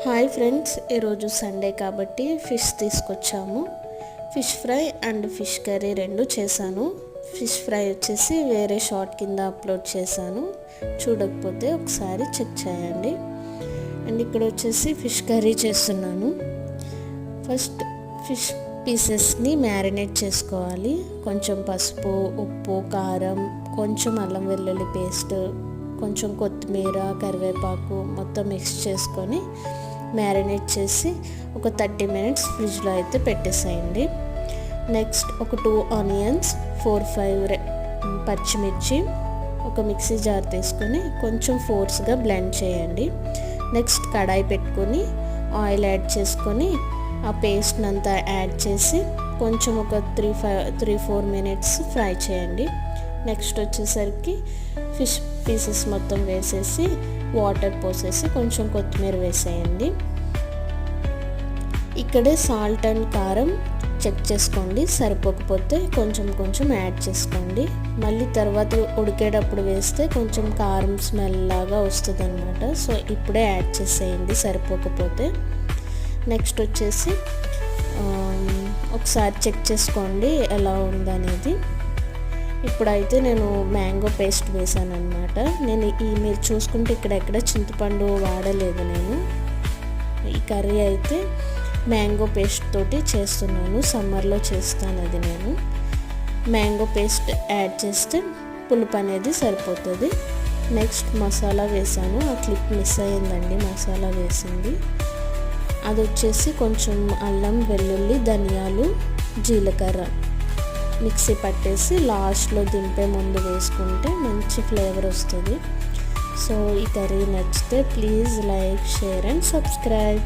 Hi friends, ఈరోజు Sunday కాబట్టి fish తీసుకొచ్చాము. Fish fry and fish curry రెండు చేశాను. ఫిష్ ఫ్రై వచ్చేసి వేరే షార్ట్ కింద అప్లోడ్ చేశాను, చూడకపోతే ఒకసారి చెక్ చేయండి. అండ్ ఇక్కడ వచ్చేసి ఫిష్ కర్రీ చేస్తున్నాను. ఫస్ట్ ఫిష్ పీసెస్ని మ్యారినేట్ చేసుకోవాలి. కొంచెం పసుపు, ఉప్పు, కారం, కొంచెం అల్లం వెల్లుల్లి పేస్ట్, కొంచెం కొత్తిమీర, కరివేపాకు మొత్తం మిక్స్ చేసుకొని మ్యారినేట్ చేసి ఒక 30 minutes ఫ్రిడ్జ్లో అయితే పెట్టేసేయండి. నెక్స్ట్ ఒక 2 ఆనియన్స్, 4-5 పచ్చిమిర్చి ఒక మిక్సీ జార్ తీసుకొని కొంచెం ఫోర్స్గా బ్లెండ్ చేయండి. నెక్స్ట్ కడాయి పెట్టుకొని ఆయిల్ యాడ్ చేసుకొని ఆ పేస్ట్ని అంతా యాడ్ చేసి కొంచెం ఒక 3-4 minutes ఫ్రై చేయండి. నెక్స్ట్ వచ్చేసరికి ఫిష్ పీసెస్ మొత్తం వేసేసి వాటర్ పోసేసి కొంచెం కొత్తిమీర వేసేయండి. ఇక్కడే సాల్ట్ అండ్ కారం చెక్ చేసుకోండి, సరిపోకపోతే కొంచెం యాడ్ చేసుకోండి. మళ్ళీ తర్వాత ఉడికేటప్పుడు వేస్తే కొంచెం కారం స్మెల్ లాగా వస్తుంది అనమాట. సో ఇప్పుడే యాడ్ చేసేయండి సరిపోకపోతే. నెక్స్ట్ వచ్చేసి ఒకసారి చెక్ చేసుకోండి ఎలా ఉందనేది. ఇప్పుడైతే నేను మ్యాంగో పేస్ట్ వేసాను అనమాట. మీరు చూసుకుంటే ఇక్కడ చింతపండు వాడలేదు. నేను ఈ కర్రీ అయితే మ్యాంగో పేస్ట్ తోటి చేస్తున్నాను, సమ్మర్లో చేస్తాను అది. నేను మ్యాంగో పేస్ట్ యాడ్ చేస్తే పులుపు అనేది సరిపోతుంది. నెక్స్ట్ మసాలా వేసాను, ఆ క్లిప్ మిస్ అయ్యిందండి, మసాలా వేసింది. అది వచ్చేసి కొంచెం అల్లం, వెల్లుల్లి, ధనియాలు, జీలకర్ర మిక్సీ పట్టేసి లాస్ట్లో దింపే ముందు వేసుకుంటే మంచి ఫ్లేవర్ వస్తుంది. సో ఈ కర్రీ నచ్చితే please like, share and subscribe.